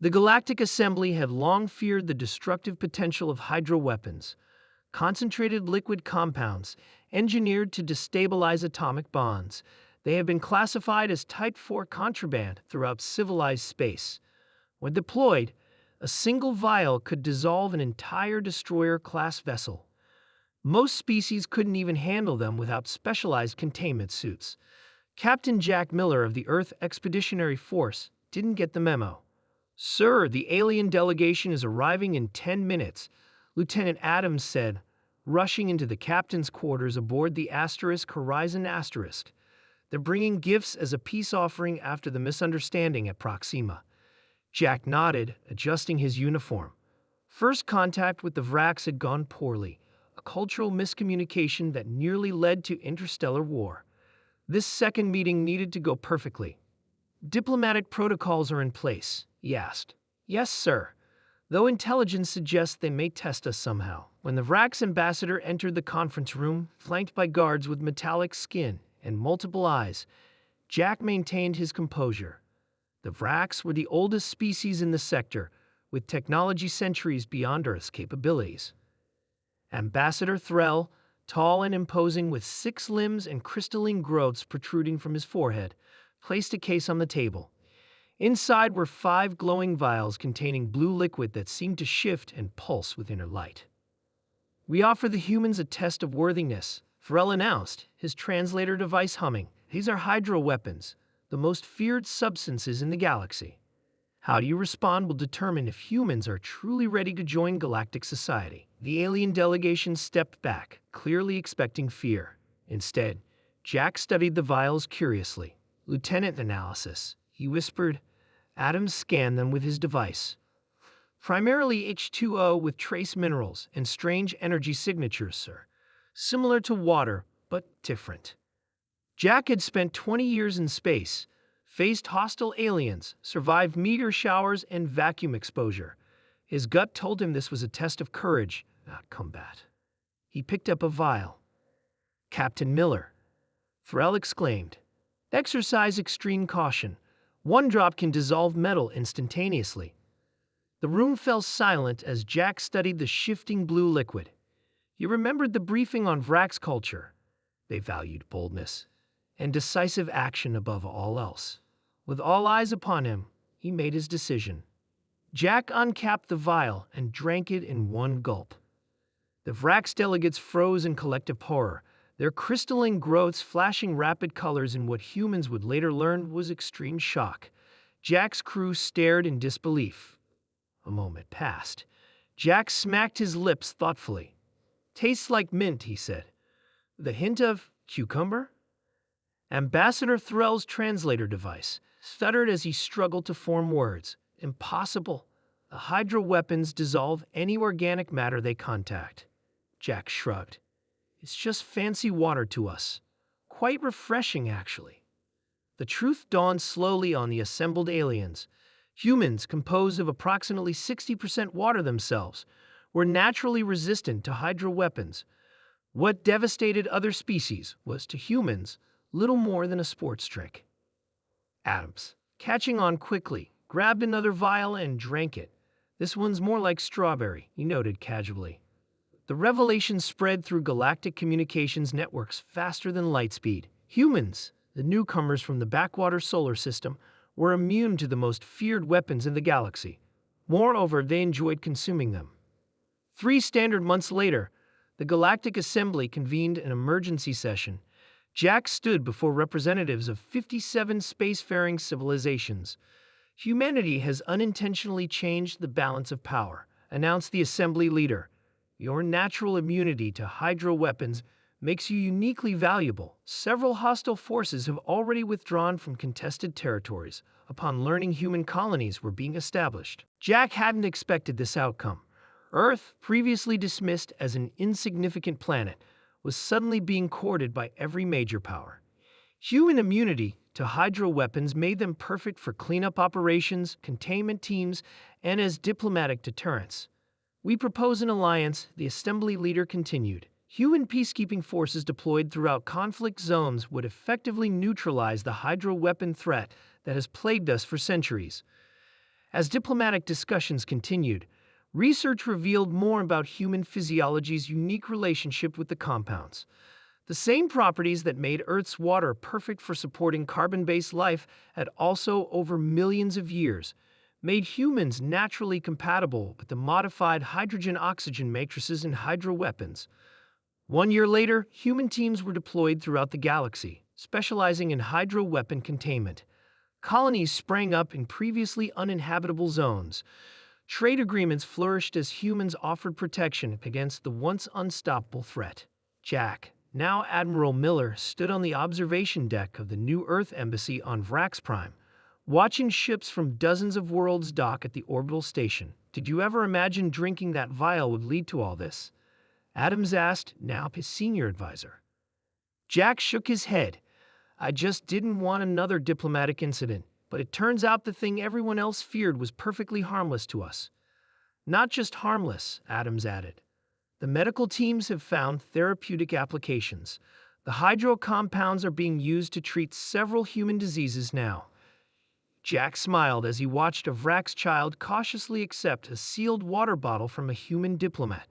The Galactic Assembly had long feared the destructive potential of hydroweapons, concentrated liquid compounds engineered to destabilize atomic bonds. They have been classified as Type 4 contraband throughout civilized space. When deployed, a single vial could dissolve an entire destroyer-class vessel. Most species couldn't even handle them without specialized containment suits. Captain Jack Miller of the Earth Expeditionary Force didn't get the memo. "Sir, the alien delegation is arriving in 10 minutes," Lieutenant Adams said, rushing into the captain's quarters aboard the Horizon Asterisk. "They're bringing gifts as a peace offering after the misunderstanding at Proxima." Jack nodded, adjusting his uniform. First contact with the Vracs had gone poorly, a cultural miscommunication that nearly led to interstellar war. This second meeting needed to go perfectly. "Diplomatic protocols are in place?" he asked. "Yes, sir. Though intelligence suggests they may test us somehow." When the Vracs ambassador entered the conference room, flanked by guards with metallic skin and multiple eyes, Jack maintained his composure. The Vracs were the oldest species in the sector, with technology centuries beyond Earth's capabilities. Ambassador Threll, tall and imposing with 6 limbs and crystalline growths protruding from his forehead, placed a case on the table. Inside were 5 glowing vials containing blue liquid that seemed to shift and pulse with inner light. "We offer the humans a test of worthiness," Threll announced, his translator device humming. "These are hydroweapons, the most feared substances in the galaxy. How you respond will determine if humans are truly ready to join galactic society." The alien delegation stepped back, clearly expecting fear. Instead, Jack studied the vials curiously. "Lieutenant, analysis," he whispered. Adams scanned them with his device. "Primarily H2O with trace minerals and strange energy signatures, sir. Similar to water, but different." Jack had spent 20 years in space, faced hostile aliens, survived meteor showers and vacuum exposure. His gut told him this was a test of courage, not combat. He picked up a vial. "Captain Miller," Threll exclaimed, "exercise extreme caution. 1 drop can dissolve metal instantaneously." The room fell silent as Jack studied the shifting blue liquid. He remembered the briefing on Vrax culture. They valued boldness and decisive action above all else. With all eyes upon him, he made his decision. Jack uncapped the vial and drank it in one gulp. The Vrax delegates froze in collective horror, their crystalline growths flashing rapid colors in what humans would later learn was extreme shock. Jack's crew stared in disbelief. A moment passed. Jack smacked his lips thoughtfully. "Tastes like mint," he said. "The hint of cucumber?" Ambassador Threll's translator device stuttered as he struggled to form words. "Impossible. The hydroweapons dissolve any organic matter they contact." Jack shrugged. "It's just fancy water to us. Quite refreshing, actually." The truth dawned slowly on the assembled aliens. Humans, composed of approximately 60% water themselves, were naturally resistant to hydroweapons. What devastated other species was, to humans, little more than a sports drink. Adams, catching on quickly, grabbed another vial and drank it. "This one's more like strawberry," he noted casually. The revelation spread through galactic communications networks faster than light speed. Humans, the newcomers from the backwater solar system, were immune to the most feared weapons in the galaxy. Moreover, they enjoyed consuming them. 3 standard months later, the Galactic Assembly convened an emergency session. Jack stood before representatives of 57 spacefaring civilizations. "Humanity has unintentionally changed the balance of power," announced the Assembly leader. "Your natural immunity to hydroweapons makes you uniquely valuable. Several hostile forces have already withdrawn from contested territories upon learning human colonies were being established." Jack hadn't expected this outcome. Earth, previously dismissed as an insignificant planet, was suddenly being courted by every major power. Human immunity to hydroweapons made them perfect for cleanup operations, containment teams, and as diplomatic deterrents. "We propose an alliance," the Assembly leader continued. "Human peacekeeping forces deployed throughout conflict zones would effectively neutralize the hydroweapon threat that has plagued us for centuries." As diplomatic discussions continued, research revealed more about human physiology's unique relationship with the compounds. The same properties that made Earth's water perfect for supporting carbon-based life had also, over millions of years, made humans naturally compatible with the modified hydrogen-oxygen matrices in hydroweapons. 1 year later, human teams were deployed throughout the galaxy, specializing in hydroweapon containment. Colonies sprang up in previously uninhabitable zones. Trade agreements flourished as humans offered protection against the once unstoppable threat. Jack, now Admiral Miller, stood on the observation deck of the New Earth Embassy on Vrax Prime, watching ships from dozens of worlds dock at the orbital station. Did you ever imagine drinking that vial would lead to all this? Adams asked, now his senior advisor. Jack shook his head. I just didn't want another diplomatic incident, but it turns out the thing everyone else feared was perfectly harmless to us. Not just harmless, Adams added. The medical teams have found therapeutic applications. The hydro compounds are being used to treat several human diseases now. Jack smiled as he watched a Vrax child cautiously accept a sealed water bottle from a human diplomat,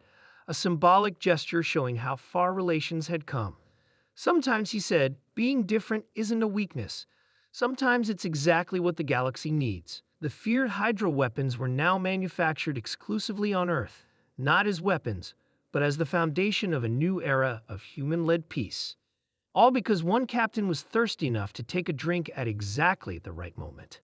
a symbolic gesture showing how far relations had come. Sometimes, he said, being different isn't a weakness. Sometimes it's exactly what the galaxy needs. The feared hydroweapons were now manufactured exclusively on Earth, not as weapons, but as the foundation of a new era of human-led peace. All because one captain was thirsty enough to take a drink at exactly the right moment.